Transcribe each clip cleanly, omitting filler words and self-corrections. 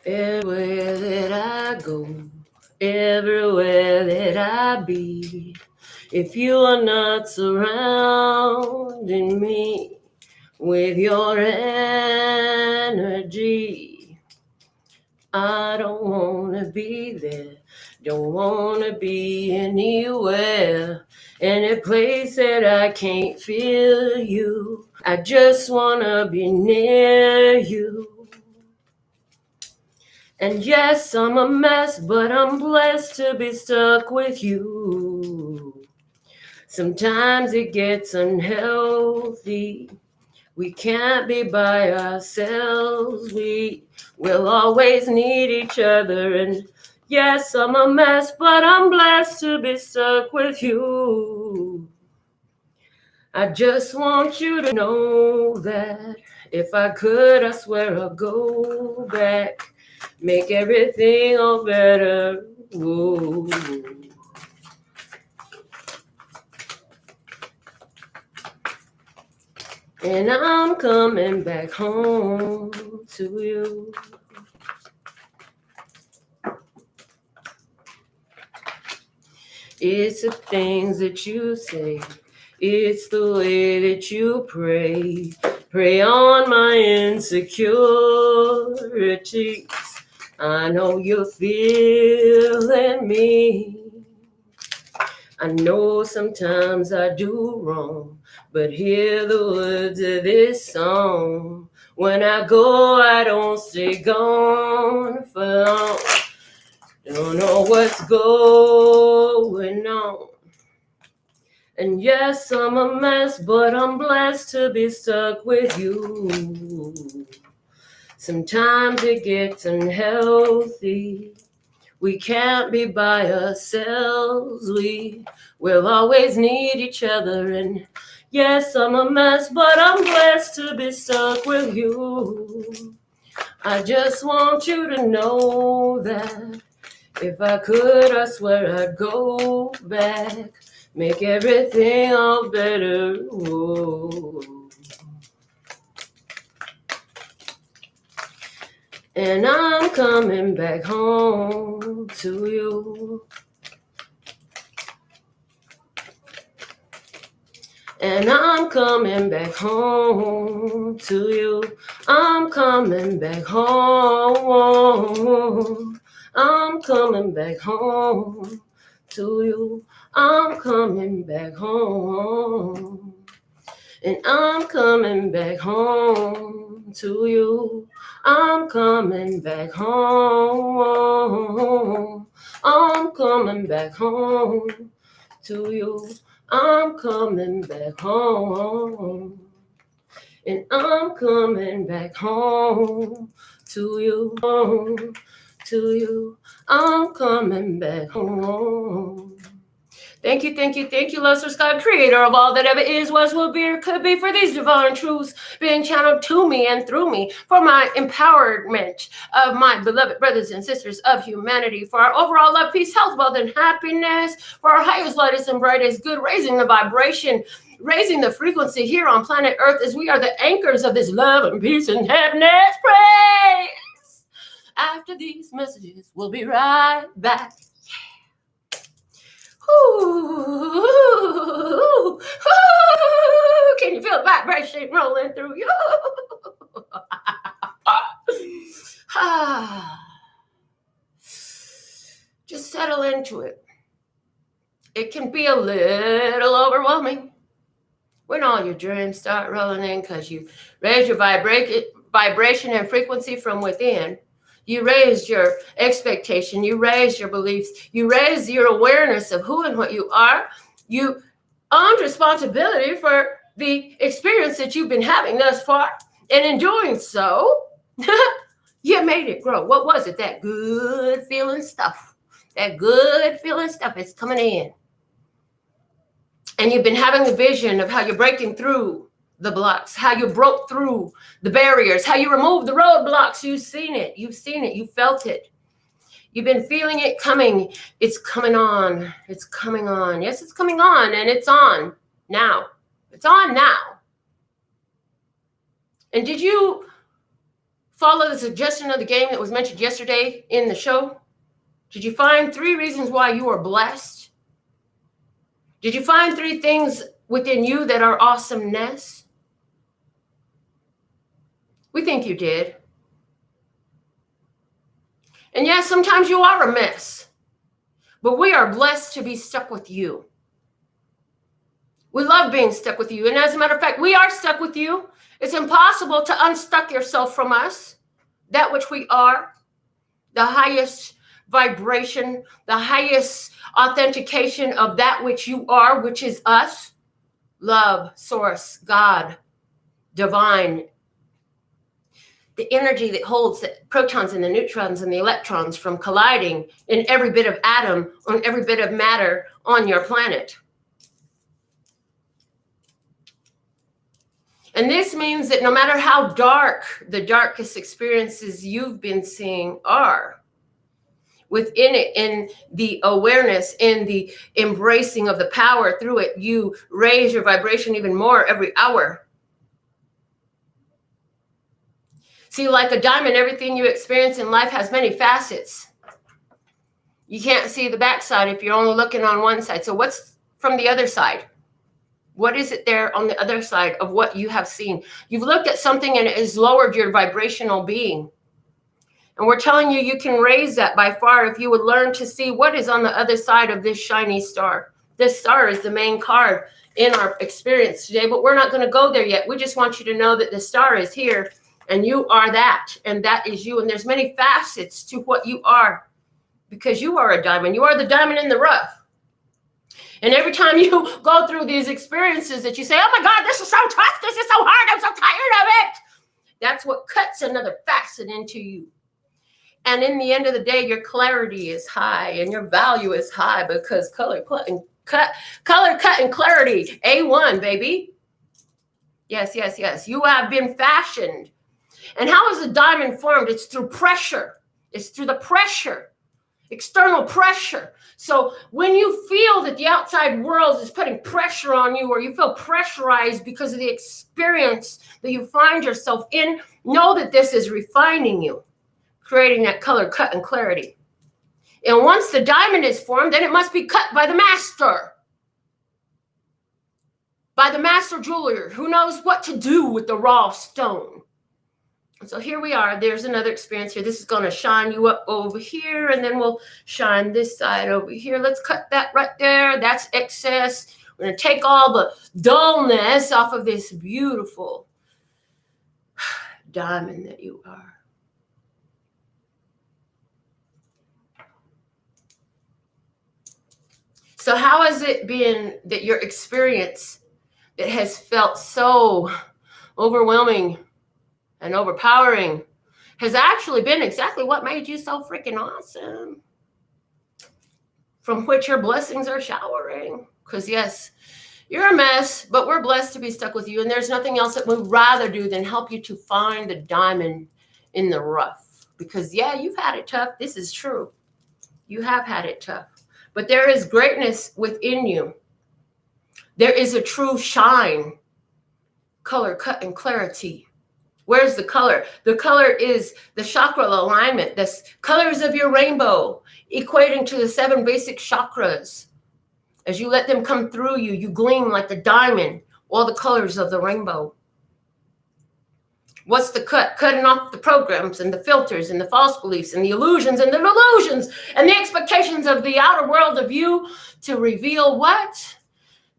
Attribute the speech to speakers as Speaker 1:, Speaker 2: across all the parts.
Speaker 1: Everywhere that I go, everywhere that I be, if you are not surrounding me with your energy, I don't want to be there, don't want to be anywhere, any place that I can't feel you. I just want to be near you. And yes, I'm a mess, but I'm blessed to be stuck with you. Sometimes it gets unhealthy. We can't be by ourselves. We will always need each other. And yes, I'm a mess, but I'm blessed to be stuck with you. I just want you to know that if I could, I swear I'd go back. Make everything all better. Whoa. And I'm coming back home to you. It's the things that you say. It's the way that you pray. Pray on my insecurities. I know you're feeling me. I know sometimes I do wrong, but hear the words of this song. When I go, I don't stay gone for long. Don't know what's going on. And yes, I'm a mess, but I'm blessed to be stuck with you. Sometimes it gets unhealthy. We can't be by ourselves. We will always need each other. And yes, I'm a mess, but I'm blessed to be stuck with you. I just want you to know that if I could, I swear I'd go back. Make everything all better. Whoa. And I'm coming back home to you. And I'm coming back home to you. I'm coming back home. I'm coming back home to you. I'm coming back home. And I'm coming back home to you. I'm coming back home. I'm coming back home to you. I'm coming back home. And I'm coming back home to you. Home to you. I'm coming back home. Thank you, Luster Scott, creator of all that ever is, was, will be, or could be, for these divine truths being channeled to me and through me, for my empowerment of my beloved brothers and sisters of humanity, for our overall love, peace, health, wealth, and happiness, for our highest, lightest, and brightest good, raising the vibration, raising the frequency here on planet Earth, as we are the anchors of this love and peace and happiness. Praise! After these messages, we'll be right back. Ooh, ooh, ooh, can you feel the vibration rolling through you? Just settle into it. It can be a little overwhelming when all your dreams start rolling in because you raise your vibration and frequency from within. You raised your expectation. You raised your beliefs. You raised your awareness of who and what you are. You owned responsibility for the experience that you've been having thus far. And in doing so, you made it grow. What was it? That good feeling stuff. That good feeling stuff is coming in. And you've been having the vision of how you're breaking through the blocks, how you broke through the barriers, how you removed the roadblocks. You've seen it. You felt it. You've been feeling it coming. It's coming on. It's coming on. Yes, it's coming on, and it's on now. It's on now. And did you follow the suggestion of the game that was mentioned yesterday in the show? Did you find 3 reasons why you are blessed? Did you find 3 things within you that are awesomeness? We think you did. And yes, sometimes you are a mess, but we are blessed to be stuck with you. We love being stuck with you. And as a matter of fact, we are stuck with you. It's impossible to unstuck yourself from us, that which we are, the highest vibration, the highest authentication of that which you are, which is us, love, source, God, divine, the energy that holds the protons and the neutrons and the electrons from colliding in every bit of atom, on every bit of matter on your planet. And this means that no matter how dark the darkest experiences you've been seeing are, within it, in the awareness, in the embracing of the power through it, you raise your vibration even more every hour. See, like a diamond, everything you experience in life has many facets. You can't see the backside if you're only looking on one side. So what's from the other side? What is it there on the other side of what you have seen? You've looked at something and it has lowered your vibrational being. And we're telling you, you can raise that by far if you would learn to see what is on the other side of this shiny star. This star is the main card in our experience today, but we're not going to go there yet. We just want you to know that the star is here. And you are that, and that is you. And there's many facets to what you are, because you are a diamond. You are the diamond in the rough. And every time you go through these experiences that you say, oh my God, this is so tough. This is so hard. I'm so tired of it. That's what cuts another facet into you. And in the end of the day, your clarity is high and your value is high, because color, cut, and clarity, A1, baby. Yes, yes, yes. You have been fashioned. And how is a diamond formed? It's through pressure. It's through the pressure, external pressure. So when you feel that the outside world is putting pressure on you, or you feel pressurized because of the experience that you find yourself in, know that this is refining you, creating that color, cut, and clarity. And once the diamond is formed, then it must be cut by the master. By the master jeweler who knows what to do with the raw stone. So here we are. There's another experience here. This is going to shine you up over here, and then we'll shine this side over here. Let's cut that right there. That's excess. We're going to take all the dullness off of this beautiful diamond that you are. So how has it been that your experience that has felt so overwhelming and overpowering has actually been exactly what made you so freaking awesome, from which your blessings are showering? Because yes, you're a mess, but we're blessed to be stuck with you. And there's nothing else that we'd rather do than help you to find the diamond in the rough. Because yeah, you've had it tough. This is true. You have had it tough. But there is greatness within you. There is a true shine, color, cut, and clarity. Where's the color? The color is the chakra alignment, the colors of your rainbow, equating to the 7 basic chakras. As you let them come through you, you gleam like the diamond, all the colors of the rainbow. What's the cut? Cutting off the programs and the filters and the false beliefs and the illusions and the delusions and the expectations of the outer world of you to reveal what?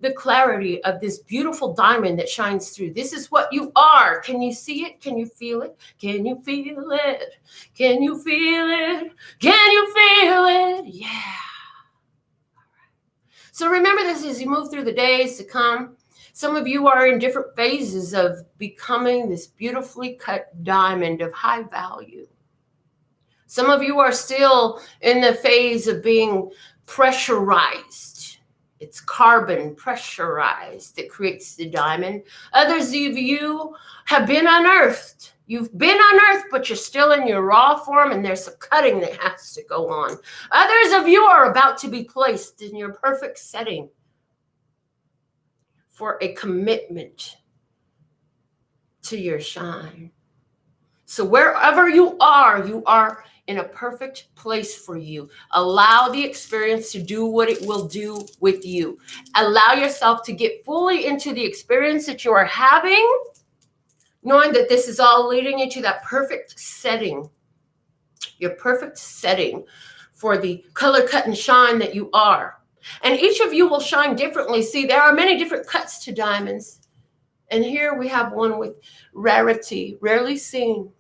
Speaker 1: The clarity of this beautiful diamond that shines through. This is what you are. Can you see it? Can you feel it? Can you feel it? Can you feel it? Can you feel it? Yeah. So remember this as you move through the days to come. Some of you are in different phases of becoming this beautifully cut diamond of high value. Some of you are still in the phase of being pressurized. It's carbon pressurized that creates the diamond. Others of you have been unearthed. You've been unearthed, but you're still in your raw form, and there's some cutting that has to go on. Others of you are about to be placed in your perfect setting for a commitment to your shine. So wherever you are in a perfect place for you. Allow the experience to do what it will do with you. Allow yourself to get fully into the experience that you are having, knowing that this is all leading you to that perfect setting, your perfect setting for the color, cut, and shine that you are. And each of you will shine differently. See, there are many different cuts to diamonds. And here we have one with rarity, rarely seen,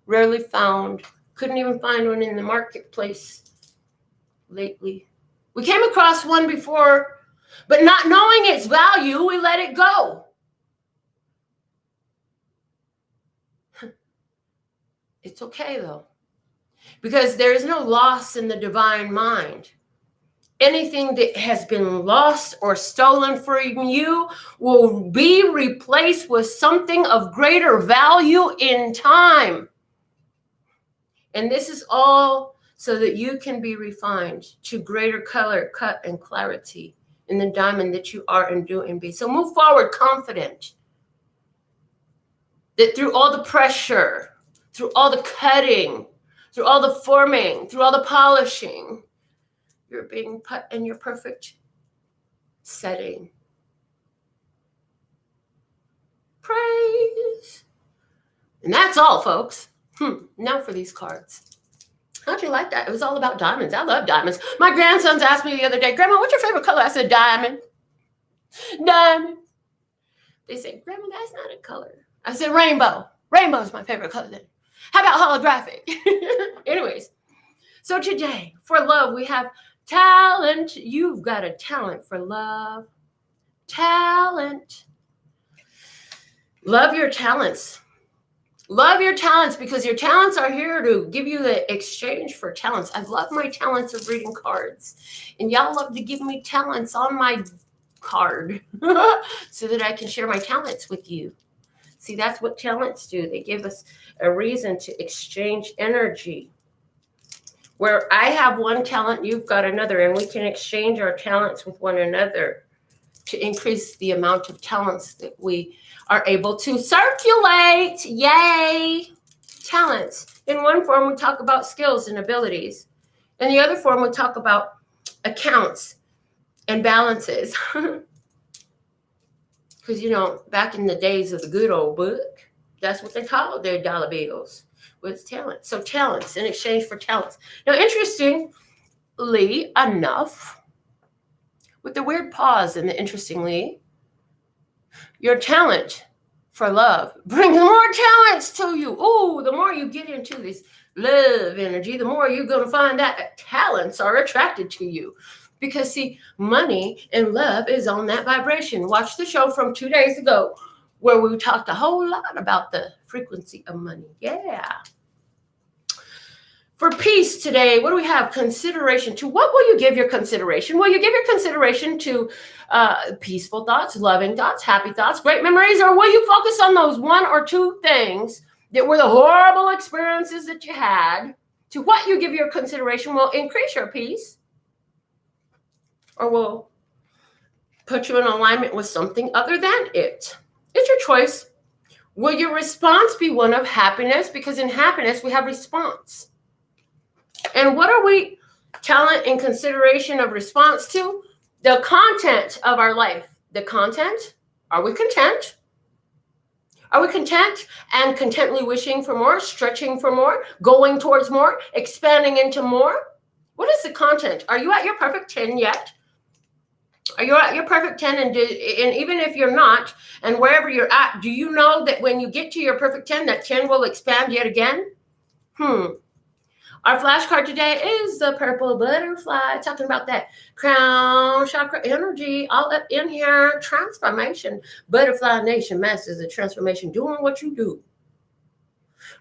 Speaker 1: rarely found. Couldn't even find one in the marketplace lately. We came across one before, but not knowing its value, we let it go. It's okay though, because there is no loss in the divine mind. Anything that has been lost or stolen from you will be replaced with something of greater value in time. And this is all so that you can be refined to greater color, cut, and clarity in the diamond that you are and do and be. So move forward confident that through all the pressure, through all the cutting, through all the forming, through all the polishing, you're being put in your perfect setting. Praise. And that's all, folks. Now for these cards. How'd you like that? It was all about diamonds. I love diamonds. My grandsons asked me the other day, Grandma, what's your favorite color? I said, diamond. Diamond. They said, Grandma, that's not a color. I said, rainbow. Rainbow is my favorite color then. How about holographic? Anyways, so today, for love, we have talent. You've got a talent for love. Talent. Love your talents. Love your talents, because your talents are here to give you the exchange for talents. I love my talents of reading cards. And y'all love to give me talents on my card so that I can share my talents with you. See, that's what talents do. They give us a reason to exchange energy. Where I have one talent, you've got another, and we can exchange our talents with one another to increase the amount of talents that we are able to circulate. Yay! Talents. In one form, we talk about skills and abilities. In the other form, we talk about accounts and balances. Because, you know, back in the days of the good old book, that's what they called their dollar bills, was talent. So talents in exchange for talents. Now, interestingly enough, with the weird pause and the interestingly, your talent for love brings more talents to you. Ooh, the more you get into this love energy, the more you're going to find that talents are attracted to you. Because, see, money and love is on that vibration. Watch the show from 2 days ago where we talked a whole lot about the frequency of money. Yeah. For peace today, what do we have? Consideration. To what will you give your consideration? Will you give your consideration to peaceful thoughts, loving thoughts, happy thoughts, great memories, or will you focus on those one or two things that were the horrible experiences that you had? To what you give your consideration will increase your peace, or will put you in alignment with something other than it. It's your choice. Will your response be one of happiness? Because in happiness, we have response. And what are we talent in consideration of response to? The content of our life. The content. Are we content? Are we content and contently wishing for more, stretching for more, going towards more, expanding into more? What is the content? Are you at your perfect 10 yet? Are you at your perfect 10? And even if you're not, and wherever you're at, do you know that when you get to your perfect 10, that 10 will expand yet again? Our flashcard today is the purple butterfly, talking about that crown chakra energy all up in here. Transformation. Butterfly Nation masters the transformation, doing what you do.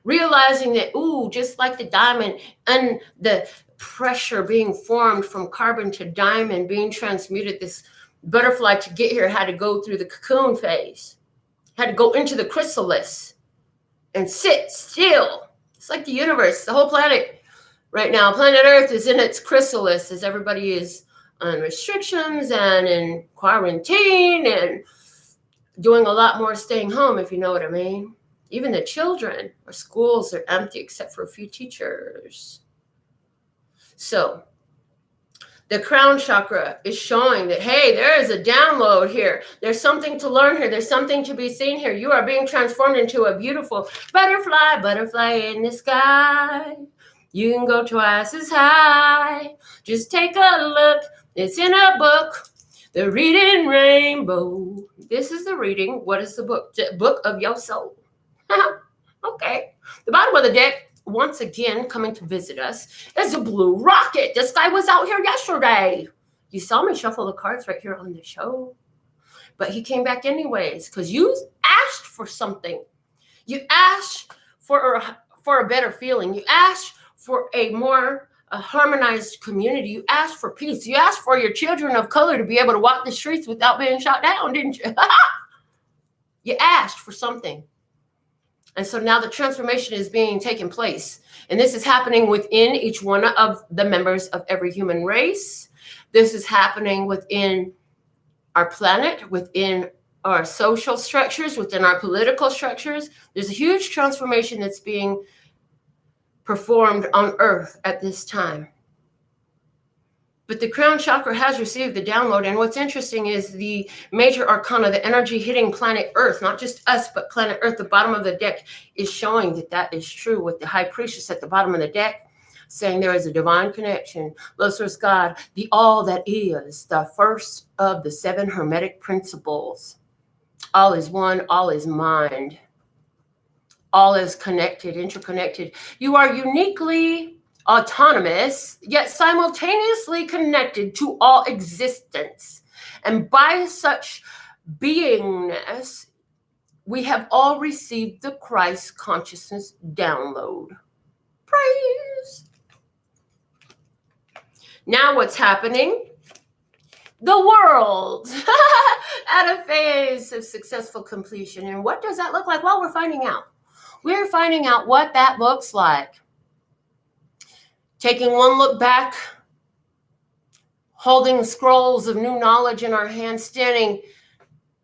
Speaker 1: Realizing that, just like the diamond and the pressure being formed from carbon to diamond being transmuted, this butterfly to get here had to go through the cocoon phase, had to go into the chrysalis and sit still. It's like the universe, the whole planet right now. Planet Earth is in its chrysalis as everybody is on restrictions and in quarantine and doing a lot more staying home, if you know what I mean. Even the children, our schools are empty except for a few teachers. So the crown chakra is showing that, hey, there is a download here. There's something to learn here. There's something to be seen here. You are being transformed into a beautiful butterfly in the sky. You can go twice as high. Just take a look. It's in a book, The Reading Rainbow. This is the reading. What is the book? The book of your soul. Okay. The bottom of the deck, once again, coming to visit us, is a blue rocket. This guy was out here yesterday. You saw me shuffle the cards right here on the show. But he came back anyways because you asked for something. You asked for a better feeling. You asked for a more harmonized community. You asked for peace. You asked for your children of color to be able to walk the streets without being shot down, didn't you? You asked for something. And so now the transformation is being taken place. And this is happening within each one of the members of every human race. This is happening within our planet, within our social structures, within our political structures. There's a huge transformation that's being performed on Earth at this time. But the crown chakra has received the download. And what's interesting is the major arcana, the energy hitting planet Earth, not just us, but planet Earth, the bottom of the deck is showing that that is true, with the high priestess at the bottom of the deck saying there is a divine connection. Lucifer's God, the all that is, the first of the 7 hermetic principles. All is one, all is mind. All is connected, interconnected. You are uniquely autonomous, yet simultaneously connected to all existence. And by such beingness, we have all received the Christ consciousness download. Praise. Now what's happening? The world at a phase of successful completion. And what does that look like? Well, we're finding out. We're finding out what that looks like. Taking one look back, holding scrolls of new knowledge in our hands, standing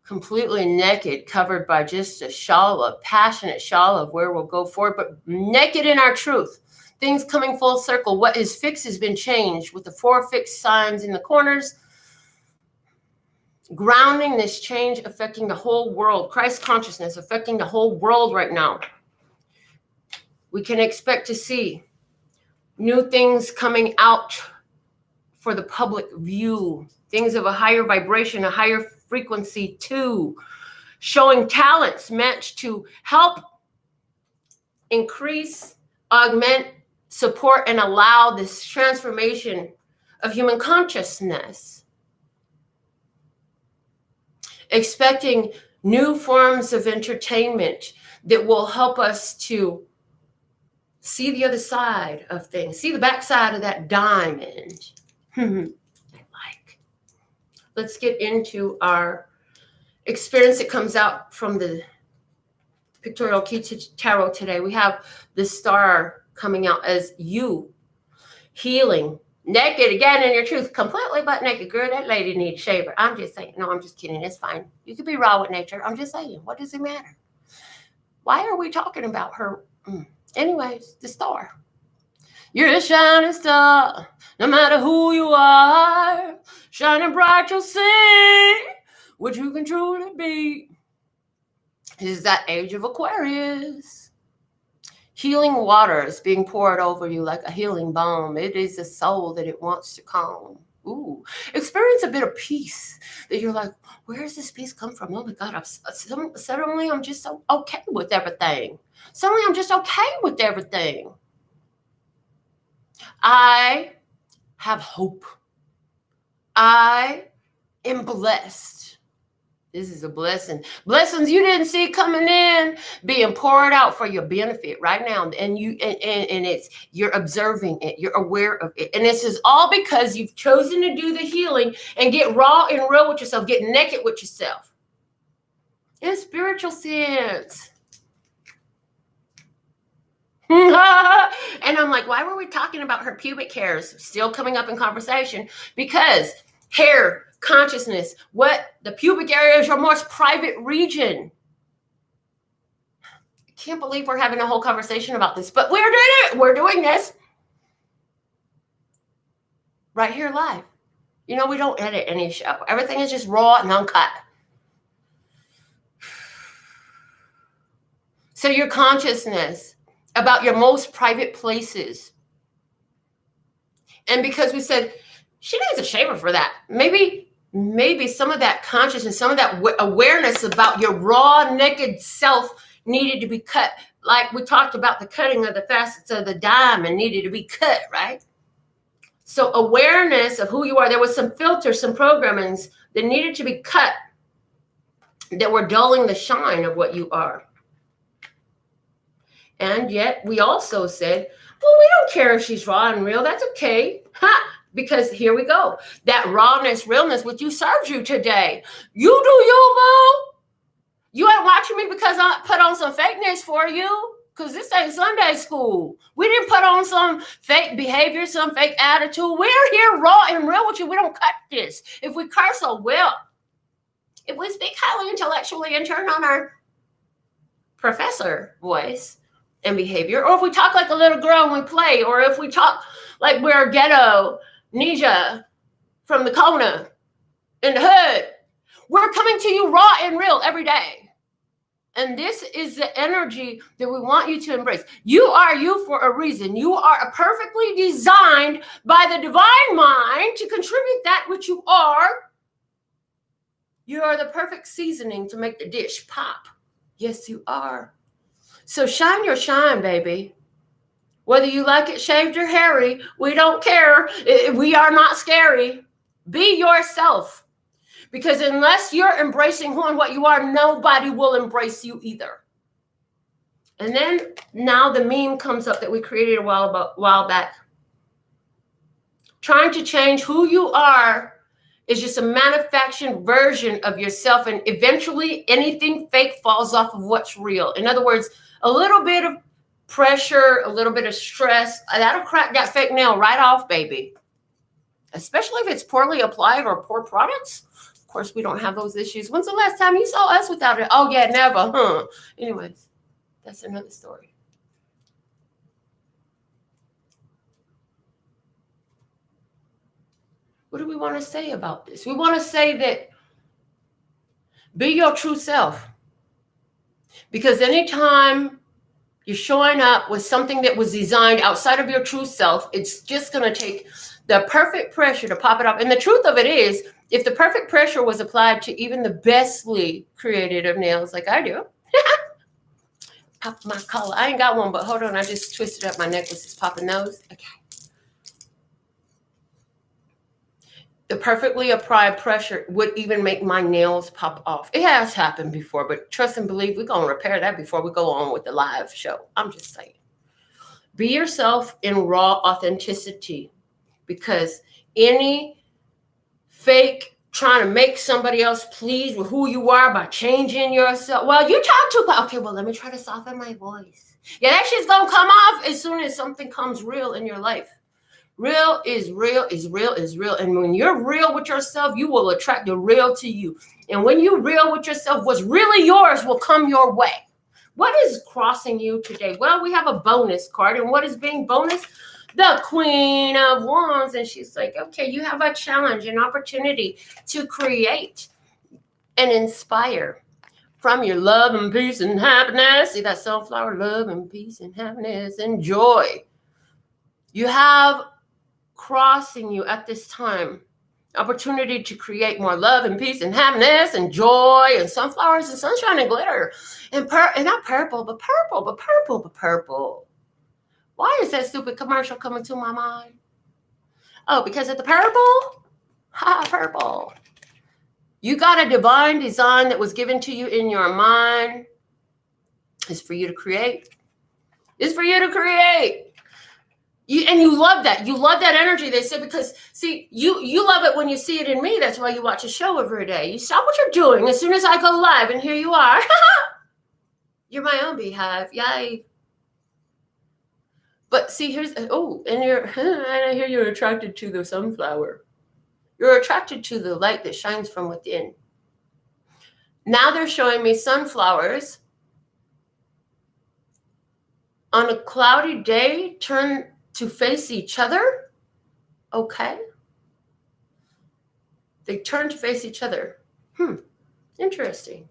Speaker 1: completely naked, covered by just a shawl, a passionate shawl of where we'll go forward, but naked in our truth. Things coming full circle. What is fixed has been changed with the 4 fixed signs in the corners. Grounding this change affecting the whole world. Christ consciousness affecting the whole world right now. We can expect to see new things coming out for the public view. Things of a higher vibration, a higher frequency too. Showing talents meant to help increase, augment, support, and allow this transformation of human consciousness. Expecting new forms of entertainment that will help us to see the other side of things, see the backside of that diamond. Let's get into our experience that comes out from the Pictorial Key to Tarot today. We have the star coming out as you, healing, naked again in your truth, completely butt naked. Girl, that lady needs a shaver. I'm just saying. No, I'm just kidding. It's fine. You could be raw with nature. I'm just saying. What does it matter? Why are we talking about her? Anyways, the star. You're a shining star, no matter who you are. Shining bright, you'll see what you can truly be. This is that age of Aquarius. Healing water is being poured over you like a healing balm. It is the soul that it wants to calm. Ooh, experience a bit of peace that you're like, where does this peace come from? Oh my God, suddenly I'm just so okay with everything. Suddenly I'm just okay with everything. I have hope. I am blessed. This is a blessing. Blessings you didn't see coming in, being poured out for your benefit right now. And you're observing it. You're aware of it. And this is all because you've chosen to do the healing and get raw and real with yourself. Get naked with yourself. In a spiritual sense. And I'm like, why were we talking about her pubic hairs still coming up in conversation? Because hair, consciousness, what the pubic area is your most private region. Can't believe we're having a whole conversation about this, but we're doing this right here live. You know, we don't edit any show. Everything is just raw and uncut. So your consciousness about your most private places. And because we said, she needs a shaver for that. Maybe some of that consciousness, some of that awareness about your raw, naked self needed to be cut. Like we talked about the cutting of the facets of the diamond needed to be cut, right? So awareness of who you are. There was some filters, some programmings that needed to be cut that were dulling the shine of what you are. And yet we also said, well, we don't care if she's raw and real. That's okay. Ha! Because here we go. That rawness, realness, which you served you today. You do you, boo. You ain't watching me because I put on some fakeness for you. Because this ain't Sunday school. We didn't put on some fake behavior, some fake attitude. We're here raw and real with you. We don't cut this. If we curse, oh well. If we speak highly intellectually and turn on our professor voice and behavior, or if we talk like a little girl and we play, or if we talk like we're ghetto ninja from the corner in the hood, we're coming to you raw and real every day. And this is the energy that we want you to embrace. You are you for a reason. You are perfectly designed by the divine mind to contribute that which you are. You are the perfect seasoning to make the dish pop. Yes, you are. So shine your shine, baby. Whether you like it shaved or hairy, we don't care. We are not scary. Be yourself. Because unless you're embracing who and what you are, nobody will embrace you either. And then now the meme comes up that we created a while back. Trying to change who you are is just a manufactured version of yourself. And eventually anything fake falls off of what's real. In other words, a little bit of pressure, a little bit of stress, that'll crack that fake nail right off, baby. Especially if it's poorly applied or poor products. Of course, we don't have those issues. When's the last time you saw us without it? Oh, yeah, never, huh? Anyways, that's another story. What do we want to say about this? We want to say that be your true self. Because anytime you're showing up with something that was designed outside of your true self, it's just going to take the perfect pressure to pop it off. And the truth of it is, if the perfect pressure was applied to even the bestly created of nails like I do, pop my collar. I ain't got one, but hold on. I just twisted up my necklace. It's popping those. Okay. The perfectly applied pressure would even make my nails pop off. It has happened before, but trust and believe we're going to repair that before we go on with the live show. I'm just saying. Be yourself in raw authenticity, because any fake trying to make somebody else pleased with who you are by changing yourself. Well, you talk too much. Okay, well, let me try to soften my voice. Yeah, that shit's going to come off as soon as something comes real in your life. Real is real is real is real. And when you're real with yourself, you will attract the real to you. And when you're real with yourself, what's really yours will come your way. What is crossing you today? Well, we have a bonus card. And what is being bonus? The Queen of Wands. And she's like, okay, you have a challenge, an opportunity to create and inspire from your love and peace and happiness. See that sunflower? Love and peace and happiness and joy. You have crossing you at this time opportunity to create more love and peace and happiness and joy and sunflowers and sunshine and glitter and not purple, but purple. Why is that stupid commercial coming to my mind? Oh, because of the purple? Purple. You got a divine design that was given to you in your mind. It's for you to create. It's for you to create. And you love that. You love that energy, they said, because, see, you love it when you see it in me. That's why you watch a show every day. You stop what you're doing as soon as I go live, and here you are. You're my own beehive. Yay. But see, here's, and I hear you're attracted to the sunflower. You're attracted to the light that shines from within. Now they're showing me sunflowers On a cloudy day, turn to face each other. Okay. They turn to face each other. Interesting.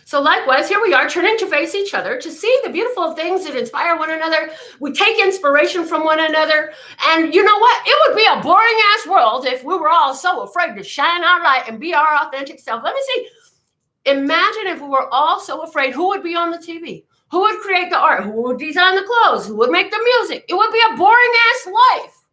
Speaker 1: So likewise, here we are turning to face each other to see the beautiful things that inspire one another. We take inspiration from one another. And you know what? It would be a boring ass world if we were all so afraid to shine our light and be our authentic self. Let me see. Imagine if we were all so afraid, who would be on the TV? Who would create the art? Who would design the clothes? Who would make the music? It would be a boring ass life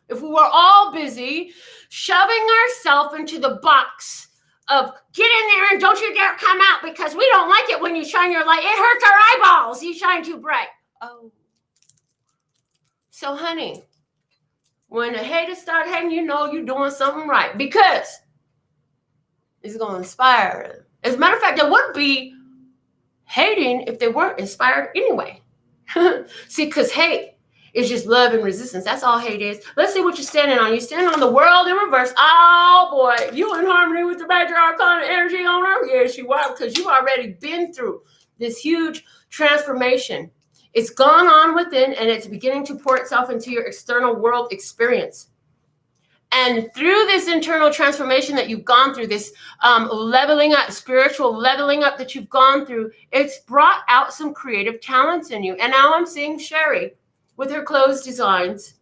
Speaker 1: if we were all busy shoving ourselves into the box of get in there and don't you dare come out because we don't like it when you shine your light. It hurts our eyeballs. You shine too bright. Oh. So, honey, when the haters start hating, you know you're doing something right because it's going to inspire them. As a matter of fact, there would be hating if they weren't inspired anyway. See, because hate is just love and resistance. That's all hate is. Let's see what you're standing on. You're standing on the world in reverse. Oh, boy. You in harmony with the major arcana energy on Earth? Yes, you are, because you've already been through this huge transformation. It's gone on within, and it's beginning to pour itself into your external world experience. And through this internal transformation that you've gone through, this leveling up, spiritual leveling up that you've gone through, it's brought out some creative talents in you. And now I'm seeing Sherry with her clothes designs.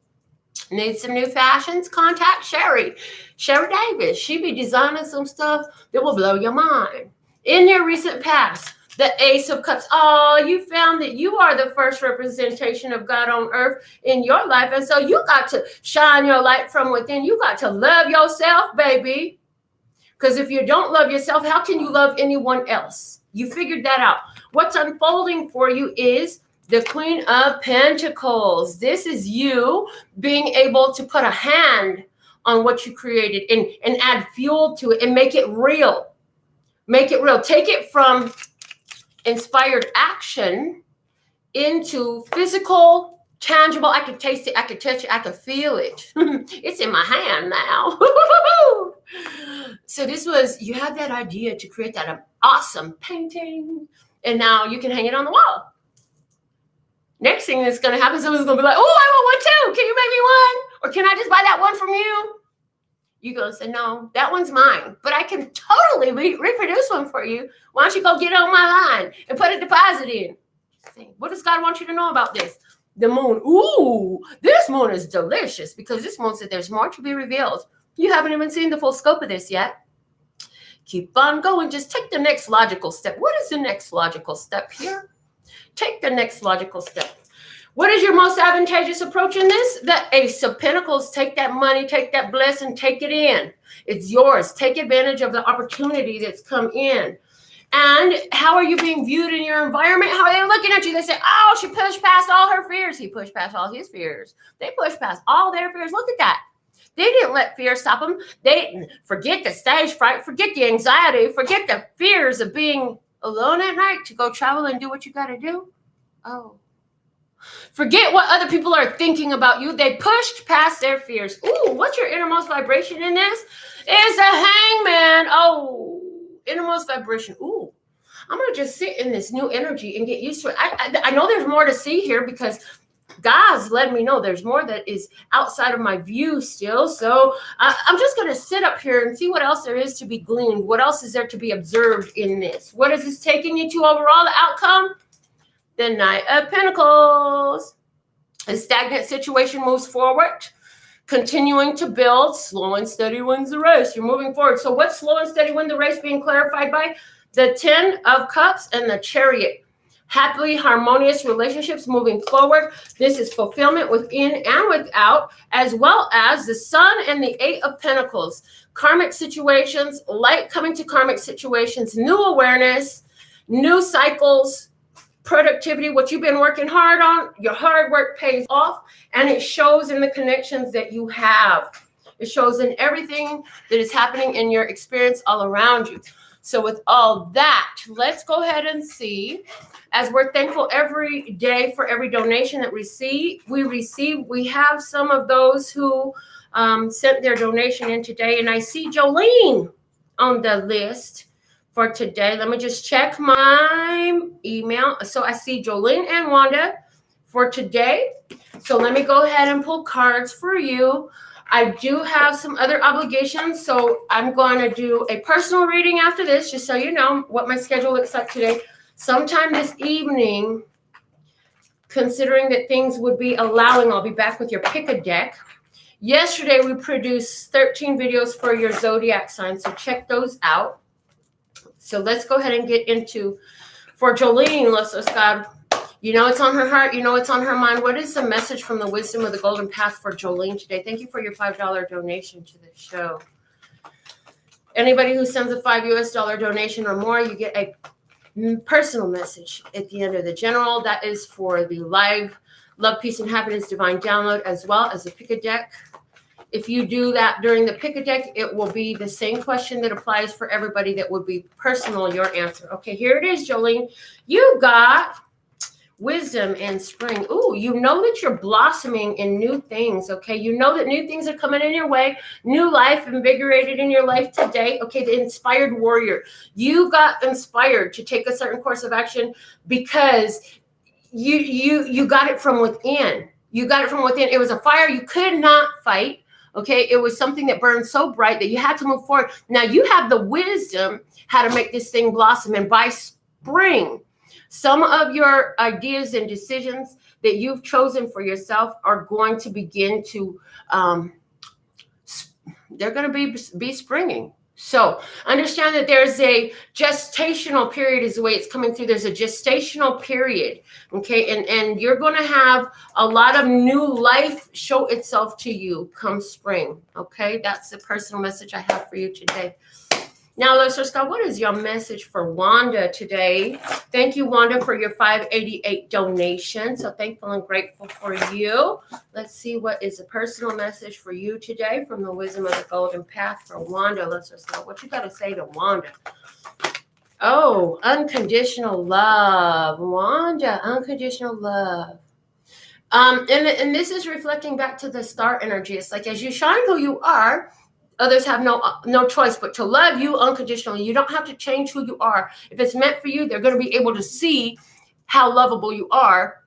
Speaker 1: Need some new fashions? Contact Sherry. Sherry Davis. She be designing some stuff that will blow your mind. In your recent past, the Ace of Cups. Oh, you found that you are the first representation of God on earth in your life. And so you got to shine your light from within. You got to love yourself, baby. Because if you don't love yourself, how can you love anyone else? You figured that out. What's unfolding for you is the Queen of Pentacles. This is you being able to put a hand on what you created and add fuel to it and make it real. Make it real. Take it from inspired action into physical, tangible. I can taste it. I can touch it. I can feel it. It's in my hand now. So this was, you had that idea to create that awesome painting. And now you can hang it on the wall. Next thing that's going to happen, someone's going to be like, oh, I want one too. Can you make me one? Or can I just buy that one from you? You're going to say, no, that one's mine. But I can totally reproduce one for you. Why don't you go get on my line and put a deposit in? What does God want you to know about this? The moon. Ooh, this moon is delicious because this moon said there's more to be revealed. You haven't even seen the full scope of this yet. Keep on going. Just take the next logical step. What is the next logical step here? Take the next logical step. What is your most advantageous approach in this? The Ace of Pentacles. Take that money, take that blessing, take it in. It's yours. Take advantage of the opportunity that's come in. And how are you being viewed in your environment? How are they looking at you? They say, oh, she pushed past all her fears. He pushed past all his fears. They pushed past all their fears. Look at that. They didn't let fear stop them. They didn't forget the stage fright, forget the anxiety, forget the fears of being alone at night to go travel and do what you got to do. Oh. Forget what other people are thinking about you. They pushed past their fears. Ooh, what's your innermost vibration in this? It's a Hangman. Oh, innermost vibration. Ooh, I'm going to just sit in this new energy and get used to it. I know there's more to see here because God's letting me know there's more that is outside of my view still. So I'm just going to sit up here and see what else there is to be gleaned. What else is there to be observed in this? What is this taking you to overall, the outcome? The Knight of Pentacles. A stagnant situation moves forward, continuing to build. Slow and steady wins the race. You're moving forward. So what's slow and steady win the race being clarified by? The Ten of Cups and the Chariot. Happily harmonious relationships moving forward. This is fulfillment within and without, as well as the Sun and the Eight of Pentacles. Karmic situations, light coming to karmic situations, new awareness, new cycles, productivity, what you've been working hard on, your hard work pays off, and it shows in the connections that you have. It shows in everything that is happening in your experience all around you. So with all that, let's go ahead and see, as we're thankful every day for every donation that we receive. We have some of those who sent their donation in today, and I see Jolene on the list. for today. Let me just check my email. So I see Jolene and Wanda for today. So let me go ahead and pull cards for you. I do have some other obligations, so I'm going to do a personal reading after this, just so you know what my schedule looks like today. Sometime this evening, considering that things would be allowing, I'll be back with your pick a deck. Yesterday, we produced 13 videos for your zodiac sign, so check those out. So let's go ahead and get into, for Jolene, let's God. You know it's on her heart. You know it's on her mind. What is the message from the wisdom of the golden path for Jolene today? Thank you for your $5 donation to the show. Anybody who sends a $5 US donation or more, you get a personal message at the end of the general. That is for the live Love, Peace, and Happiness Divine Download, as well as the Pick a Deck. If you do that during the Pick a Deck, it will be the same question that applies for everybody. That would be personal, your answer. Okay, here it is, Jolene. You got wisdom and spring. Ooh, you know that you're blossoming in new things, okay? You know that new things are coming in your way, new life invigorated in your life today, okay? The inspired warrior. You got inspired to take a certain course of action because you got it from within. You got it from within. It was a fire you could not fight, okay? It was something that burned so bright that you had to move forward. Now you have the wisdom how to make this thing blossom, and by spring, some of your ideas and decisions that you've chosen for yourself are going to begin to, they're going to be springing. So understand that there's a gestational period is the way it's coming through. There's a gestational period, okay? And you're going to have a lot of new life show itself to you come spring, okay? That's the personal message I have for you today. Now, let's Scott, what is your message for Wanda today? Thank you, Wanda, for your $5.88 donation. So thankful and grateful for you. Let's see what is a personal message for you today from the wisdom of the golden path for Wanda. Let's Scott, what you got to say to Wanda? Oh, unconditional love. Wanda, unconditional love. And this is reflecting back to the star energy. It's like as you shine who you are, others have no choice but to love you unconditionally. You don't have to change who you are. If it's meant for you, they're going to be able to see how lovable you are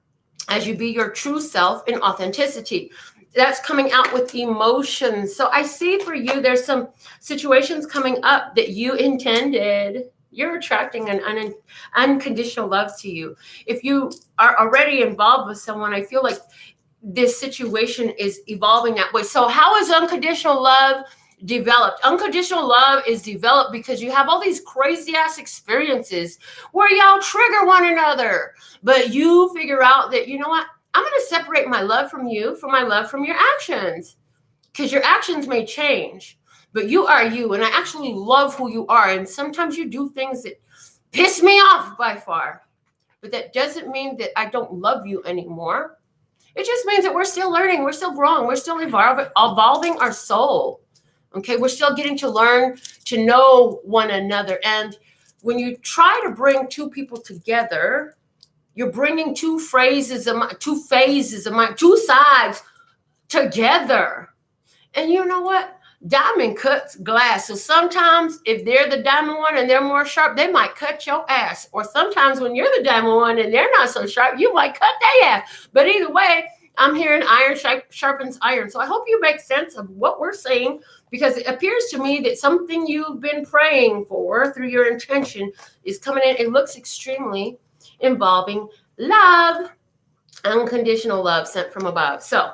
Speaker 1: as you be your true self in authenticity. That's coming out with emotions. So I see for you, there's some situations coming up that you intended. You're attracting an unconditional love to you. If you are already involved with someone, I feel like this situation is evolving that way. So how is unconditional love developed? Unconditional love is developed because you have all these crazy ass experiences where y'all trigger one another, but you figure out that, you know what, I'm going to separate my love from you from my love from your actions, because your actions may change, but you are you, and I actually love who you are. And sometimes you do things that piss me off by far, but that doesn't mean that I don't love you anymore. It just means that we're still learning, we're still growing, we're still evolving our soul. Okay, we're still getting to learn to know one another. And when you try to bring two people together, you're bringing two phases of mind, two sides together. And you know what? Diamond cuts glass. So sometimes if they're the diamond one and they're more sharp, they might cut your ass. Or sometimes when you're the diamond one and they're not so sharp, you might cut their ass. But either way, I'm hearing iron sharpens iron. So I hope you make sense of what we're saying, because it appears to me that something you've been praying for through your intention is coming in. It looks extremely involving love, unconditional love sent from above. So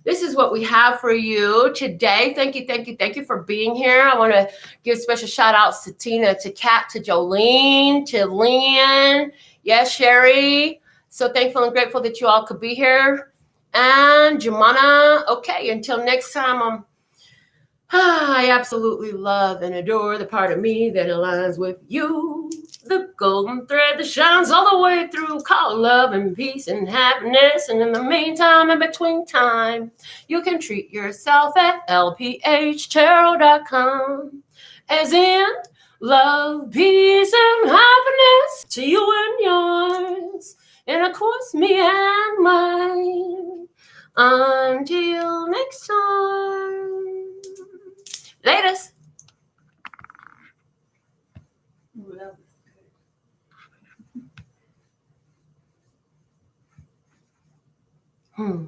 Speaker 1: this is what we have for you today. Thank you for being here. I want to give special shout outs to Tina, to Kat, to Jolene, to Lynn, yes, Sherry. So thankful and grateful that you all could be here. And Jumana, okay, until next time, I absolutely love and adore the part of me that aligns with you. The golden thread that shines all the way through, called love and peace and happiness. And in the meantime, in between time, you can treat yourself at lphtarot.com. As in, love, peace, and happiness to you and yours. And of course, me and mine. Until next time. Latest. Hmm.